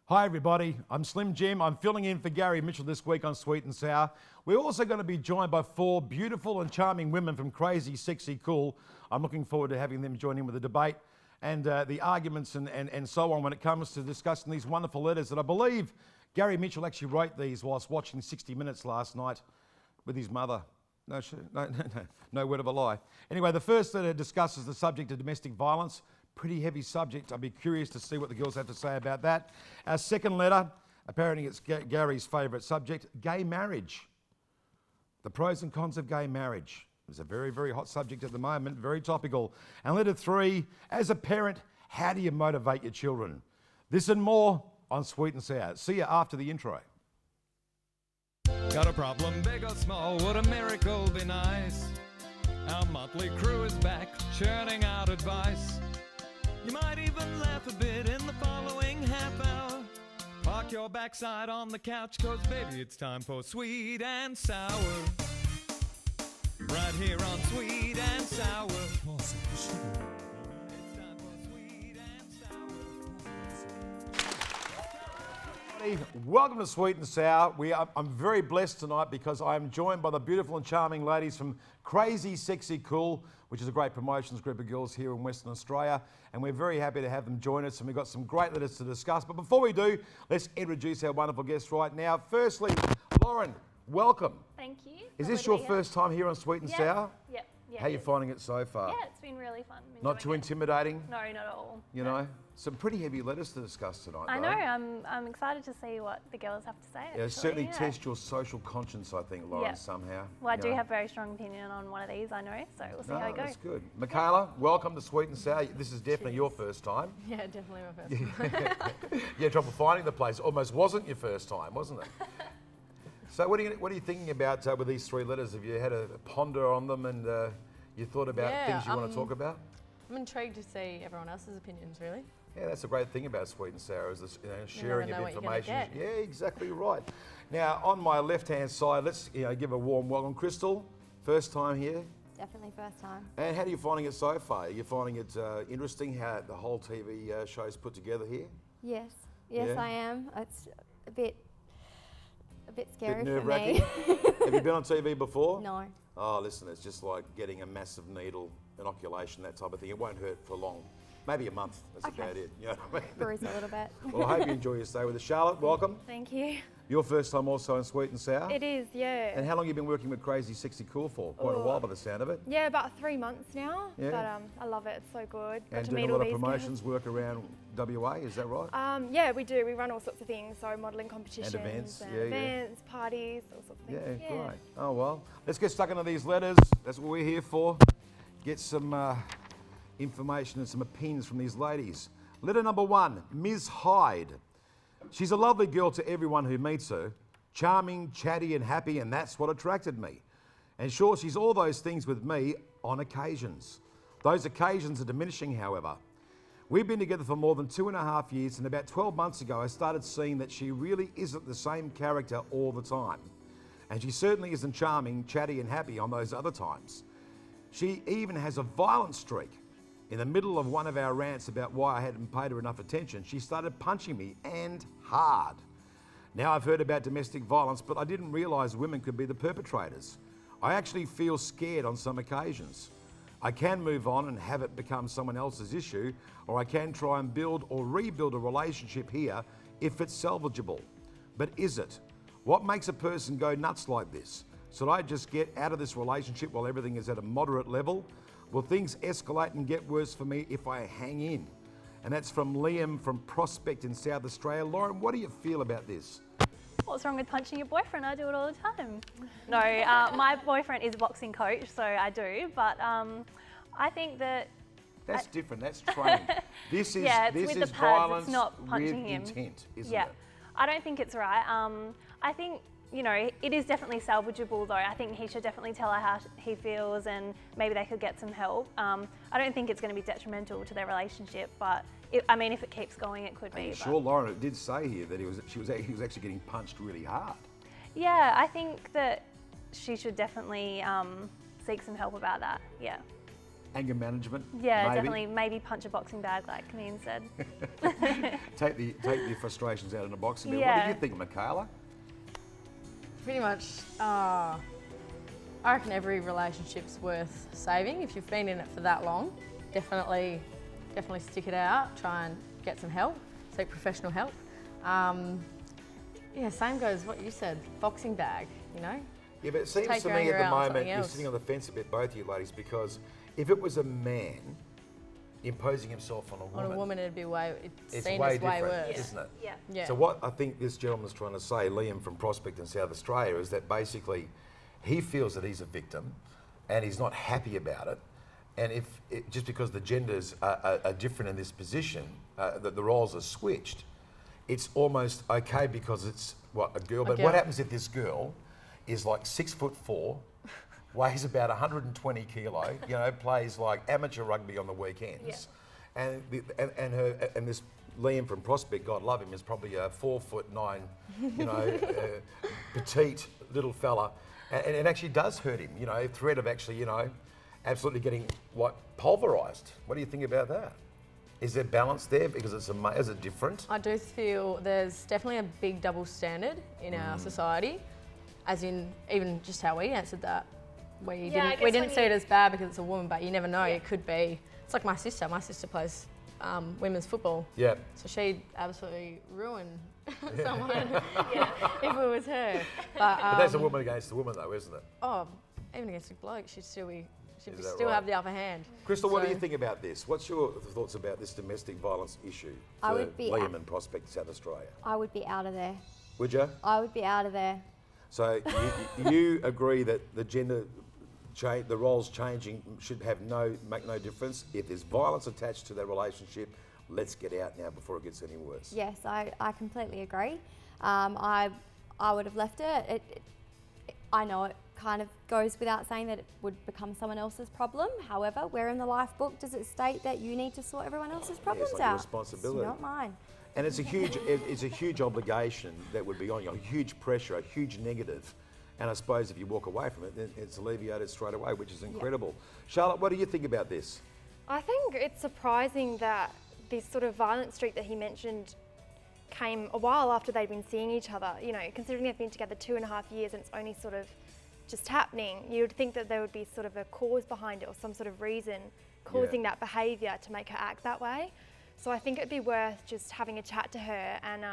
Hi everybody, I'm Slim Jim. I'm filling in for Gary Mitchell this week on Sweet and Sour. We're also going to be joined by four beautiful and charming women from Crazy, Sexy, Cool. I'm looking forward to having them join in with the debate and the arguments and so on when it comes to discussing these wonderful letters that I believe Gary Mitchell actually wrote these whilst watching 60 Minutes last night with his mother. No word of a lie. Anyway, the first letter discusses the subject of domestic violence. Pretty heavy subject. I'd be curious to see what the girls have to say about that. Our second letter, apparently it's Gary's favourite subject, gay marriage. The pros and cons of gay marriage. It's a very, very hot subject at the moment, very topical. And letter three, as a parent, how do you motivate your children? This and more on Sweet and Sour. See you after the intro. Got a problem, big or small, would a miracle be nice? Our motley crew is back, churning out advice. You might even laugh a bit in the following half hour. Park your backside on the couch, cause baby it's time for Sweet and Sour. Right here on Sweet and Sour. It's time for Sweet and Sour. Welcome to Sweet and Sour. I'm very blessed tonight because I'm joined by the beautiful and charming ladies from Crazy, Sexy, Cool, which is a great promotions group of girls here in Western Australia. And we're very happy to have them join us. And we've got some great letters to discuss. But before we do, let's introduce our wonderful guests right now. Firstly, Lauren, welcome. Thank you. Is this your first time here on Sweet and Sour? Yep. Yeah, How are you finding it so far? Yeah, it's been really fun. I'm Not too enjoying it. intimidating? No, not at all. You know? Some pretty heavy letters to discuss tonight, I though. know. I'm excited to see what the girls have to say. Yeah, actually, certainly test your social conscience, I think, Lauren, Yeah. somehow. Well, I You do know? have a very strong opinion on one of these, I know, so we'll see how it goes. That's good. Mikayla, welcome to Sweet and Sour. This is definitely your first time. Yeah, definitely my first time. You had trouble finding the place. Almost wasn't your first time, wasn't it? So what are you thinking about with these three letters? Have you had a ponder on them and you thought about things you want to talk about? I'm intrigued to see everyone else's opinions, really. Yeah, that's a great thing about Sweet and Sour is this, sharing know of what you're gonna information. get. Yeah, exactly right. Now, on my left-hand side, let's give a warm welcome. Krystal, first time here. Definitely first time. And how are you finding it so far? Are you finding it interesting how the whole TV show's put together here? Yes, Yeah. I am. It's a bit scary Bit for me. nerve-wracking? Have you been on TV before? No. Oh, listen, it's just like getting a massive needle, inoculation, that type of thing. It won't hurt for long. Maybe a month, that's Okay. about it. You know what I mean? Bruise a little bit. Well, I hope you enjoy your stay with us. Charlotte, welcome. Thank you. Your first time also in Sweet and Sour. It is, yeah. And how long have you been working with Crazy, Sexy, Cool for? Quite a while by the sound of it. Yeah, about 3 months now. Yeah. But I love it. It's so good. Got And to doing meet a all lot of these promotions, work around WA, is that right? girls. Yeah, we do. We run all sorts of things. So modelling competitions, events, and yeah, yeah. events, parties, all sorts of Yeah, things. great. Oh, well, let's get stuck into these letters. That's what we're here for. Get some information and some opinions from these ladies. Letter number one, Ms. Hyde. She's a lovely girl to everyone who meets her. Charming, chatty and happy, and that's what attracted me. And sure, she's all those things with me on occasions. Those occasions are diminishing, however. We've been together for more than 2.5 years, and about 12 months ago, I started seeing that she really isn't the same character all the time. And she certainly isn't charming, chatty and happy on those other times. She even has a violent streak. In the middle of one of our rants about why I hadn't paid her enough attention, she started punching me, and hard. Now I've heard about domestic violence, but I didn't realise women could be the perpetrators. I actually feel scared on some occasions. I can move on and have it become someone else's issue, or I can try and build or rebuild a relationship here if it's salvageable. But is it? What makes a person go nuts like this? Should I just get out of this relationship while everything is at a moderate level? Will things escalate and get worse for me if I hang in? And that's from Liam from Prospect in South Australia. Lauren, what do you feel about this? What's wrong with punching your boyfriend? I do it all the time. No, my boyfriend is a boxing coach, so I do. But I think that That's different. That's training. This is yeah, it's this with is the pads. violence It's not with punching him. intent, isn't Yeah, it? I don't think it's right. I think it is definitely salvageable though. I think he should definitely tell her how he feels, and maybe they could get some help. I don't think it's going to be detrimental to their relationship, but if it keeps going, it could be. But Sure, Lauren, it did say here that he was actually getting punched really hard. yeah, I think that she should definitely seek some help about that. Yeah. Anger management. Yeah, maybe. definitely. Maybe punch a boxing bag, like Kameen said. Take the frustrations out in a boxing bag. What Yeah. do you think, Mikayla? Pretty much, I reckon every relationship's worth saving. If you've been in it for that long, definitely stick it out. Try and get some help, seek professional help. Yeah, same goes what you said, boxing bag, you know? Yeah, but it seems Take to your me anger at the out on moment something you're else. sitting on the fence a bit, both of you ladies, because if it was a man imposing himself on a woman, On a woman, it'd be it's seen way as way different, worse. isn't it? Yeah. Yeah. So what I think this gentleman's trying to say, Liam from Prospect in South Australia, is that basically he feels that he's a victim and he's not happy about it. And just because the genders are different in this position, that the roles are switched, it's almost okay because it's a girl. But what happens if this girl is like 6'4", weighs about 120 kilo, plays like amateur rugby on the weekends, and this Liam from Prospect, God love him, is probably a 4'9", petite little fella, and it actually does hurt him. Threat of actually, absolutely getting pulverised. What do you think about that? Is there balance there because is it different? I do feel there's definitely a big double standard in our society, as in even just how we answered that. We Yeah, didn't see it as bad because it's a woman, but you never know. It could be. It's like my sister. My sister plays women's football. Yeah. So she'd absolutely ruin someone if it was her. But But that's a woman against a woman, though, isn't it? oh, even against a bloke, she'd still Is that still right? have the upper hand. Crystal, what do So- you think about this? What's your thoughts about this domestic violence issue I for would be Liam and Prospect, South Australia? I would be out of there. Would you? I would be out of there. So you agree that the roles changing should make no difference? If there's violence attached to their relationship, let's get out now before it gets any worse. Yes, I completely agree. I would have left it. I know it kind of goes without saying that it would become someone else's problem. However, where in the life book does it state that you need to sort everyone else's problems like a out? responsibility. It's not mine. And it's a huge obligation that would be on you, a huge pressure, a huge negative. And I suppose if you walk away from it, then it's alleviated straight away, which is incredible. Charlotte, what do you think about this? I think it's surprising that this sort of violent streak that he mentioned came a while after they'd been seeing each other. Considering they've been together 2.5 years and it's only sort of just happening, you would think that there would be sort of a cause behind it or some sort of reason causing that behaviour to make her act that way. So I think it'd be worth just having a chat to her and,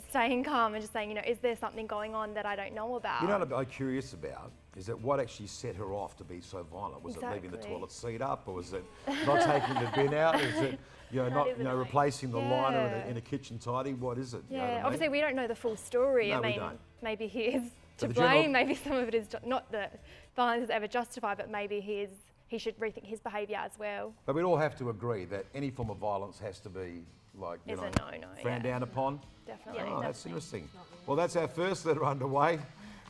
staying calm and just saying, is there something going on that I don't know about? You know what I'm curious about is that what actually set her off to be so violent? Was it leaving the Exactly. toilet seat up, or was it not taking the bin out? Is it not is annoying. replacing the liner Yeah. in a kitchen tidy? What is it? You know Yeah, what I mean? obviously we don't know the full story. No, I we mean, don't. maybe he is So to the general- blame. Maybe some of it is not that violence is ever justified, but maybe he should rethink his behaviour as well. But we'd all have to agree that any form of violence has to be Is a no-no, frowned yeah. down upon. Definitely. Oh, that's interesting. Well, that's our first letter underway,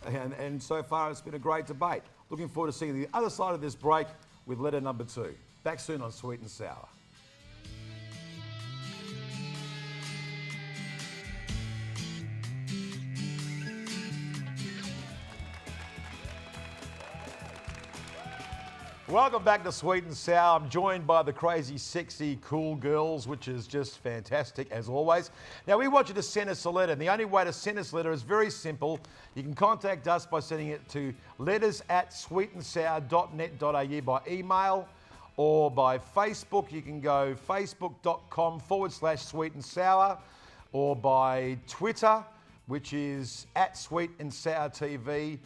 and so far it's been a great debate. Looking forward to seeing the other side of this break with letter number 2. Back soon on Sweet and Sour. Welcome back to Sweet and Sour. I'm joined by the crazy, sexy, cool girls, which is just fantastic as always. Now, we want you to send us a letter, and the only way to send us a letter is very simple. You can contact us by sending it to letters@sweetandsour.net.au by email or by Facebook. You can go facebook.com/Sweet and Sour, or by Twitter, which is @SweetandSourTV.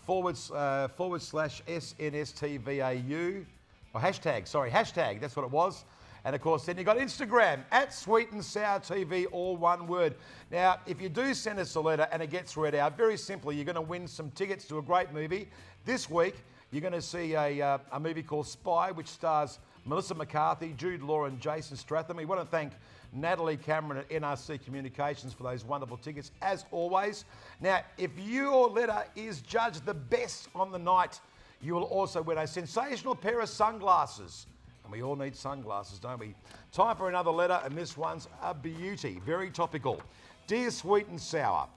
/SNSTVAU, or hashtag, that's what it was. And of course, then you've got Instagram, @SweetandSourTV, all one word. Now, if you do send us a letter and it gets read out, very simply, you're going to win some tickets to a great movie. This week, you're going to see a movie called Spy, which stars Melissa McCarthy, Jude Law and Jason Stratham. We want to thank Natalie Cameron at NRC Communications for those wonderful tickets, as always. Now, if your letter is judged the best on the night, you will also win a sensational pair of sunglasses. And we all need sunglasses, don't we? Time for another letter, and this one's a beauty, very topical. Dear Sweet and Sour.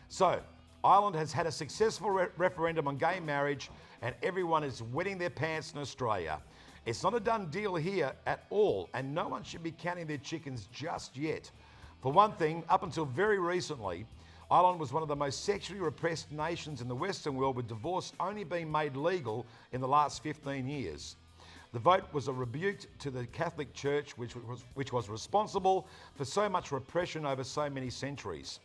So, Ireland has had a successful referendum on gay marriage, and everyone is wetting their pants in Australia. It's not a done deal here at all, and no one should be counting their chickens just yet. For one thing, up until very recently, Ireland was one of the most sexually repressed nations in the Western world, with divorce only being made legal in the last 15 years. The vote was a rebuke to the Catholic Church, which was responsible for so much repression over so many centuries.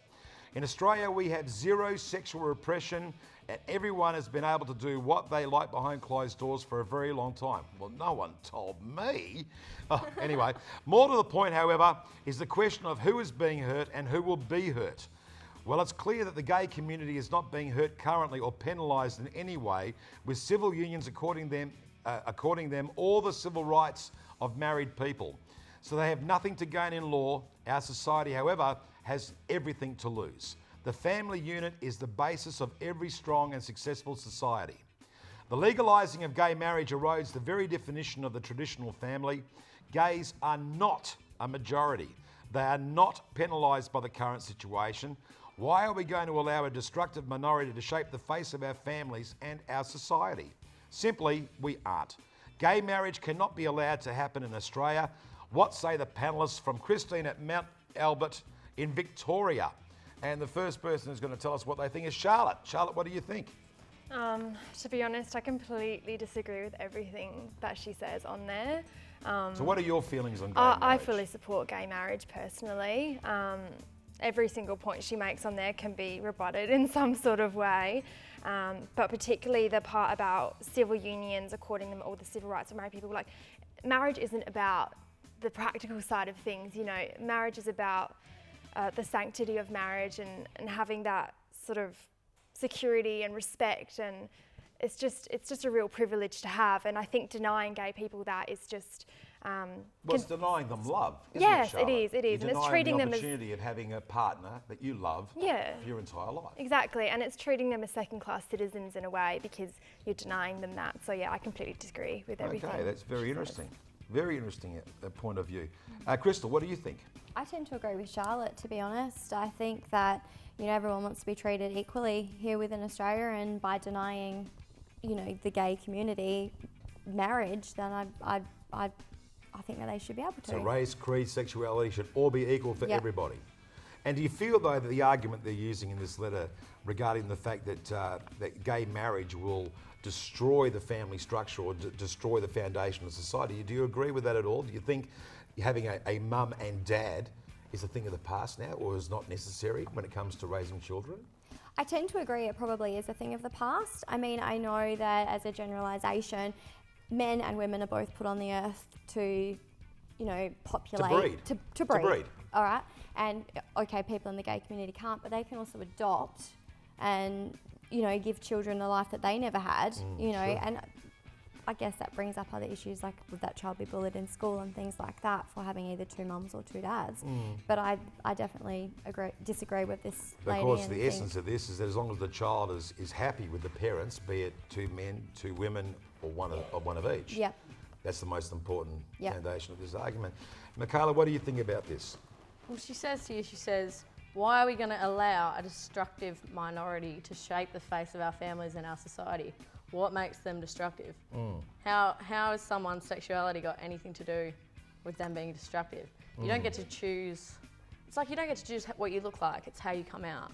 In Australia, we have zero sexual repression, and everyone has been able to do what they like behind closed doors for a very long time. Well, no one told me. Oh, anyway, more to the point, however, is the question of who is being hurt and who will be hurt. Well, it's clear that the gay community is not being hurt currently or penalised in any way, with civil unions according them all the civil rights of married people. So they have nothing to gain in law. Our society, however, has everything to lose. The family unit is the basis of every strong and successful society. The legalising of gay marriage erodes the very definition of the traditional family. Gays are not a majority. They are not penalised by the current situation. Why are we going to allow a destructive minority to shape the face of our families and our society? Simply, we aren't. Gay marriage cannot be allowed to happen in Australia. What say the panellists from Christine at Mount Albert in Victoria? And the first person who's going to tell us what they think is Charlotte. Charlotte, what do you think? To be honest, I completely disagree with everything that she says on there. So what are your feelings on gay marriage? I fully support gay marriage personally. Every single point she makes on there can be rebutted in some sort of way. But particularly the part about civil unions according them all the civil rights of married people. Like, marriage isn't about the practical side of things, you know. Marriage is about the sanctity of marriage and having that sort of security and respect, and it's just a real privilege to have. And I think denying gay people that is just it's denying them love, isn't yes, it, Charlotte? it is. You're And it's denying treating the them as opportunity of having a partner that you love for your entire life. exactly, and it's treating them as second-class citizens in a way because you're denying them that. So yeah, I completely disagree with everything. Okay, that's very interesting. Very interesting point of view. Krystal, what do you think? I tend to agree with Charlotte, to be honest. I think that, you know, everyone wants to be treated equally here within Australia, and by denying, you know, the gay community marriage, then I think that they should be able to. So race, creed, sexuality should all be equal for everybody. And do you feel, though, that the argument they're using in this letter regarding the fact that that gay marriage will destroy the family structure or destroy the foundation of society, do you agree with that at all? Do you think having a mum and dad is a thing of the past now, or is not necessary when it comes to raising children? I tend to agree it probably is a thing of the past. I mean, I know that as a generalisation, men and women are both put on the earth to, you know, populate. To breed. All right. And, okay, people in the gay community can't, but they can also adopt and, you know, give children the life that they never had, you know, sure. and I guess that brings up other issues, like would that child be bullied in school and things like that for having either two mums or two dads. But I definitely disagree with this lady. Of course, the essence of this is that as long as the child is happy with the parents, be it two men, two women, or one of each. Yep. That's the most important foundation of this argument. Mikayla, what do you think about this? Well, she says, why are we going to allow a destructive minority to shape the face of our families and our society? What makes them destructive? How has someone's sexuality got anything to do with them being destructive? You don't get to choose. It's like you don't get to choose what you look like. It's how you come out.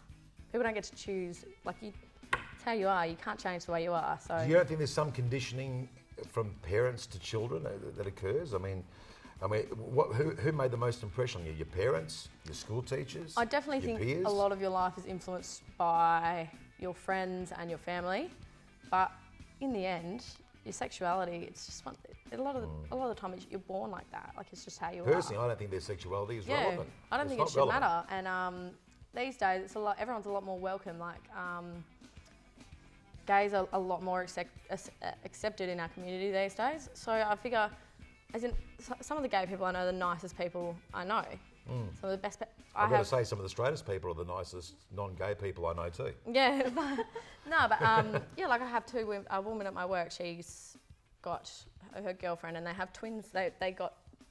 People don't get to choose. It's how you are. You can't change the way you are. So you don't think there's some conditioning from parents to children that occurs? I mean, who made the most impression on you? Your parents, your school teachers? I definitely think peers? a lot of your life is influenced by your friends and your family, but in the end, your sexuality, it's just one. A lot of the time, you're born like that. Like, it's just how you are. Personally, I don't think their sexuality is relevant. I don't think it should matter. And these days, it's everyone's a lot more welcome. Like, gays are a lot more accepted in our community these days. So I figure, as in some of the gay people I know, are the nicest people I know. Some of the best. I've got to say, some of the straightest people are the nicest non-gay people I know too. Yeah, but like I have a woman at my work. She's got her girlfriend, and they have twins. They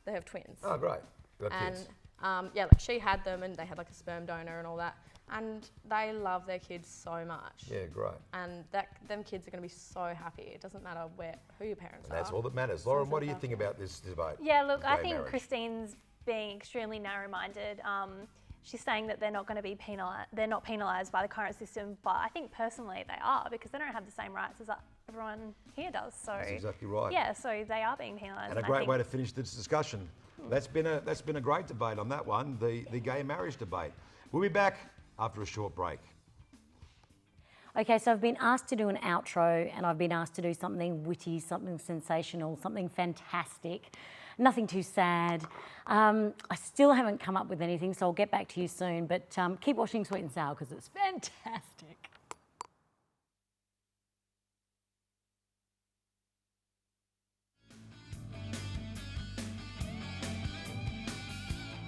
have twins. Oh, great! Got and kids. yeah, like she had them and they had like a sperm donor and all that. And they love their kids so much. Yeah, great. And them kids are going to be so happy. It doesn't matter who your parents are. That's all that matters. Lauren, what do you think about this debate? Yeah, look, I Gay think marriage? Christine's being extremely narrow-minded. She's saying that they're not going to be they're not penalised by the current system, but I think personally they are, because they don't have the same rights as everyone here does. So That's exactly right. yeah, so they are being penalised. And a great way to finish this discussion. That's been a great debate on that one, the gay marriage debate. We'll be back after a short break. Okay, so I've been asked to do an outro and I've been asked to do something witty, something sensational, something fantastic, nothing too sad. I still haven't come up with anything, so I'll get back to you soon, but keep watching Sweet and Sour because it's fantastic.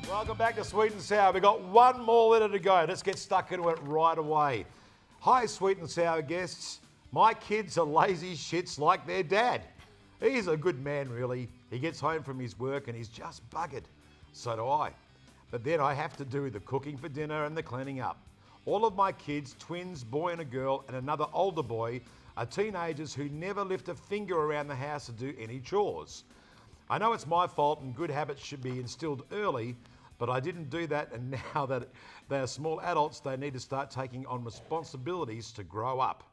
Welcome back to Sweet and Sour. We've got one more letter to go. Let's get stuck into it right away. Hi, Sweet and Sour guests. My kids are lazy shits like their dad. He's a good man, really. He gets home from his work and he's just buggered. So do I. But then I have to do the cooking for dinner and the cleaning up. All of my kids, twins, boy and a girl, and another older boy, are teenagers who never lift a finger around the house to do any chores. I know it's my fault and good habits should be instilled early, but I didn't do that, and now that they are small adults, they need to start taking on responsibilities to grow up.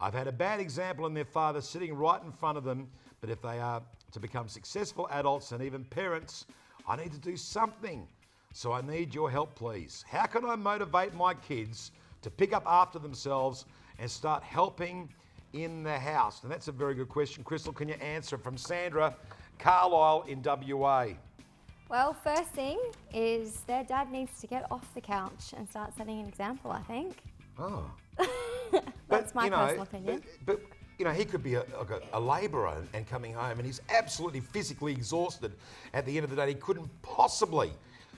I've had a bad example in their father sitting right in front of them, but if they are to become successful adults and even parents, I need to do something. So I need your help, please. How can I motivate my kids to pick up after themselves and start helping in the house? And that's a very good question. Krystal, can you answer from Sandra Carlisle in WA? Well, first thing is their dad needs to get off the couch and start setting an example, I think. Oh. That's my personal opinion. But he could be a labourer and coming home and he's absolutely physically exhausted at the end of the day. He couldn't possibly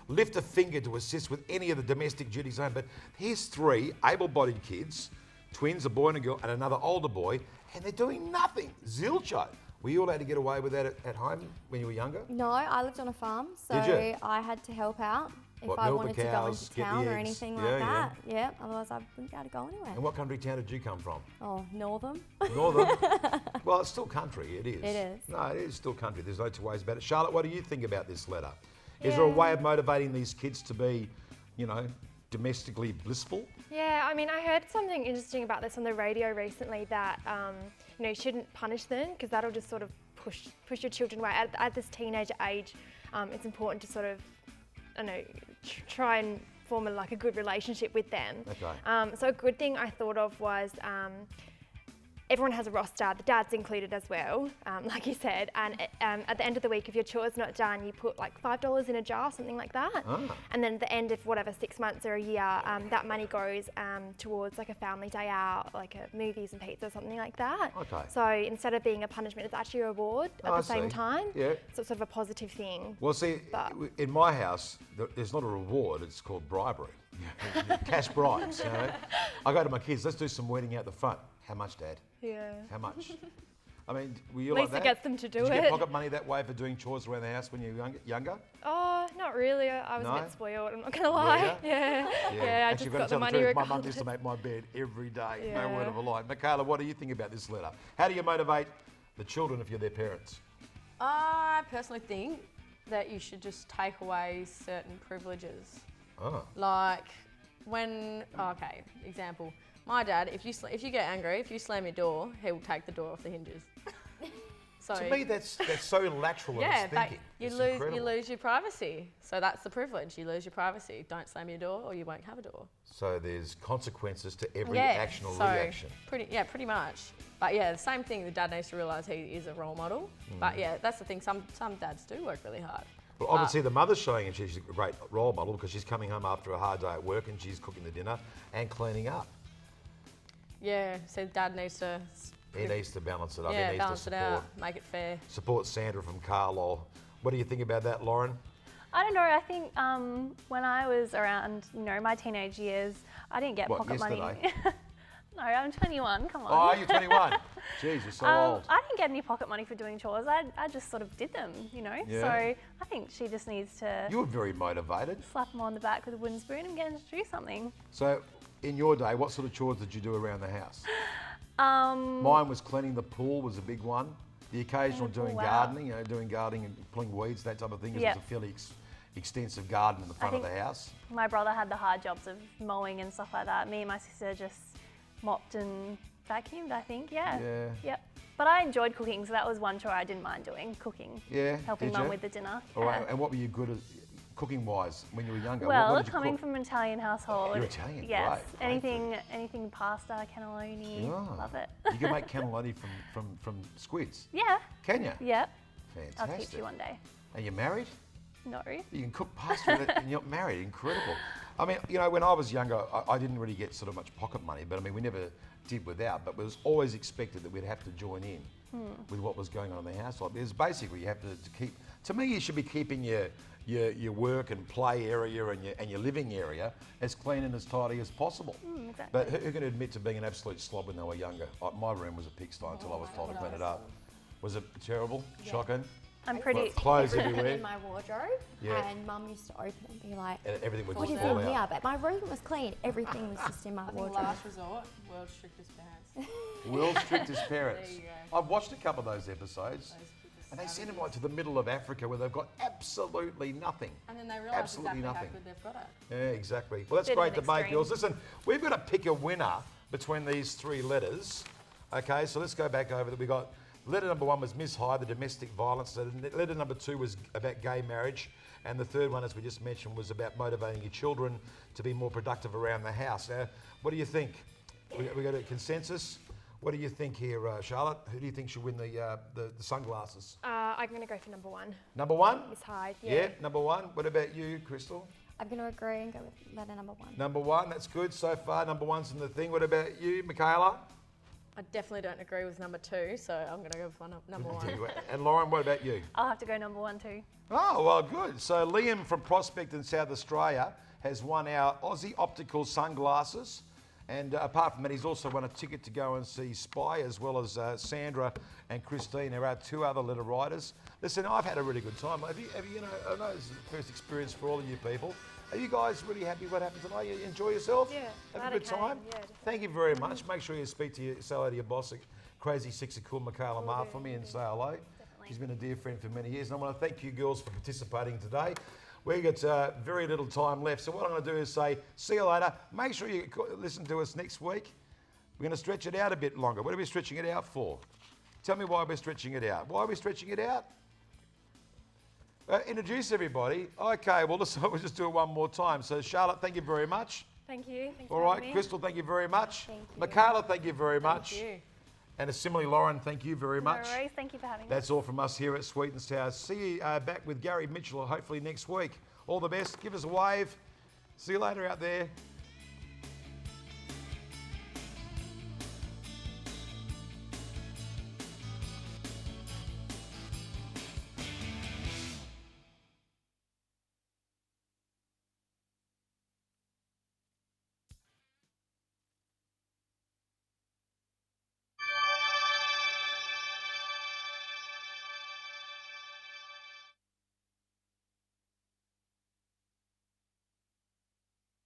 lift a finger to assist with any of the domestic duties home. But here's three able-bodied kids, twins, a boy and a girl, and another older boy, and they're doing nothing. Zilcho. Were you allowed to get away with that at home when you were younger? No, I lived on a farm, so Did you? I had to help out if What, I milk the wanted to go cows, into get the town or eggs? anything Yeah, like yeah. that. Yeah, otherwise I wouldn't be able to go anywhere. And what country town did you come from? Oh, Northern. Northern? Well, it's still country, it is. It is. No, it is still country. There's no two ways about it. Charlotte, what do you think about this letter? Is there a way of motivating these kids to be, domestically blissful? Yeah, I mean, I heard something interesting about this on the radio recently that, you shouldn't punish them because that'll just sort of push your children away. At this teenager age, it's important to sort of, try and form a good relationship with them. Okay. So a good thing I thought of was everyone has a roster, the dad's included as well, like you said, and at the end of the week, if your chore's not done, you put like $5 in a jar, something like that. And then at the end of whatever, 6 months or a year, that money goes towards like a family day out, like a movies and pizza or something like that. Okay. So instead of being a punishment, it's actually a reward at the same time. Yeah. So it's sort of a positive thing. Well, see, in my house, there's not a reward, it's called bribery. Cash bribes, I go to my kids, let's do some weeding out the front. How much, Dad? Yeah. How much? I mean, were you At like least that? it gets them to do Did you it. get pocket money that way for doing chores around the house when you were younger? Oh, not really. I was No? a bit spoiled, I'm not going to lie. ya? Yeah. Yeah, I Actually, just gotta got the tell money truth, my mum regardless. used to make my bed every day. No Yeah. word of a lie. Mikayla, what do you think about this letter? How do you motivate the children if you're their parents? I personally think that you should just take away certain privileges. Oh. Like example. My dad, if you get angry, if you slam your door, he will take the door off the hinges. So To me, that's so lateral in yeah, its but thinking. you It's lose incredible. your privacy. So that's the privilege. You lose your privacy. Don't slam your door, or you won't have a door. So there's consequences to every action or reaction. Pretty much. But yeah, the same thing. The dad needs to realise he is a role model. But yeah, that's the thing. Some dads do work really hard. Well, obviously the mother's showing him she's a great role model because she's coming home after a hard day at work and she's cooking the dinner and cleaning up. Yeah, so dad needs to. He needs to balance it up. Yeah, he needs balance to it out, make it fair. support Sandra from Carlisle. What do you think about that, Lauren? I don't know. I think when I was around, my teenage years, I didn't get What, pocket money. yesterday? No, I'm 21, come on. Oh, you're 21. Jeez, you're so old. I didn't get any pocket money for doing chores. I just sort of did them, you know. Yeah. So I think she just needs to You were very motivated. slap him on the back with a wooden spoon and get him to do something. So, in your day, what sort of chores did you do around the house? Um, Mine was cleaning the pool was a big one. The occasional the pool, doing wow. gardening, doing gardening and pulling weeds, that type of thing. 'Cause Yep. It was a fairly extensive garden in the front of the think- house. My brother had the hard jobs of mowing and stuff like that. Me and my sister just mopped and vacuumed, I think, yeah. Yeah. Yep. But I enjoyed cooking, so that was one chore I didn't mind doing, cooking. Yeah, Helping did mum you? with the dinner. All right, yeah. and what were you good at cooking-wise when you were younger? Well, what did you coming cook? from an Italian household. You're Italian, yes. great, great Anything pasta, cannelloni, Ah, love it. You can make cannelloni from squids. Yeah. Can you? Yep. Fantastic. I'll teach you one day. Are you married? No. You can cook pasta with it and you're not married. Incredible. I mean, when I was younger, I didn't really get sort of much pocket money, but I mean, we never did without, but it was always expected that we'd have to join in with what was going on in the household. Because basically you have to keep, to me, you should be keeping your work and play area and your living area as clean and as tidy as possible. Exactly. But who can admit to being an absolute slob when they were younger? My room was a pigsty until I was told to clean it up. Was it terrible? Shocking? I'm pretty. Clothes Everything everywhere. in my wardrobe, Yeah. and Mum used to open it and be like, And everything would "What just is fall in here?" out. But my room was clean. Everything was just in my I think wardrobe. last resort, world's strictest parents. World's strictest parents. There you go. I've watched a couple of those episodes. And they send them like to the middle of Africa where they've got absolutely nothing. And then they realise Absolutely exactly nothing. how good they've got it. Yeah, exactly. Well, that's Bit of great an debate, extreme. girls. Listen, we've got to pick a winner between these three letters. Okay, so let's go back over that. We got letter number 1 was Miss-High, the domestic violence. Letter number 2 was about gay marriage. And the third one, as we just mentioned, was about motivating your children to be more productive around the house. Now, what do you think? We got a consensus? What do you think here, Charlotte? Who do you think should win the sunglasses? I'm going to go for number 1. Number 1? Miss Hyde. Yeah, number 1. What about you, Krystal? I'm going to agree and go with letter number 1. Number 1, that's good so far. Number 1's in the thing. What about you, Mikayla? I definitely don't agree with number 2, so I'm going to go for number 1. And Lauren, what about you? I'll have to go number 1 too. Oh, well, good. So Liam from Prospect in South Australia has won our Aussie optical sunglasses. And apart from that, he's also won a ticket to go and see Spy, as well as Sandra and Christine. There are 2 other letter writers. Listen, I've had a really good time. Have you I know it's the first experience for all of you people. Are you guys really happy what happened tonight? You enjoy yourself? Yeah, Have glad a I good came. time? Yeah, definitely. Thank you very much. Make sure you say hello to your boss, Crazy Six of Cool Mikayla Ma, for me and say hello. She's been a dear friend for many years. And I want to thank you girls for participating today. We've got very little time left. So what I'm going to do is say, see you later. Make sure you listen to us next week. We're going to stretch it out a bit longer. What are we stretching it out for? Tell me why we're stretching it out. Why are we stretching it out? Introduce everybody. Okay, well, listen, we'll just do it one more time. So Charlotte, thank you very much. Thank you. Thanks All for right, having me. Crystal, thank you very much. Thank you. Mikayla, thank you very much. Thank you. And similarly, Lauren, thank you very much. No worries. Thank you for having me. That's all from us here at Sweet and Sour. See you back with Gary Mitchell hopefully next week. All the best. Give us a wave. See you later out there.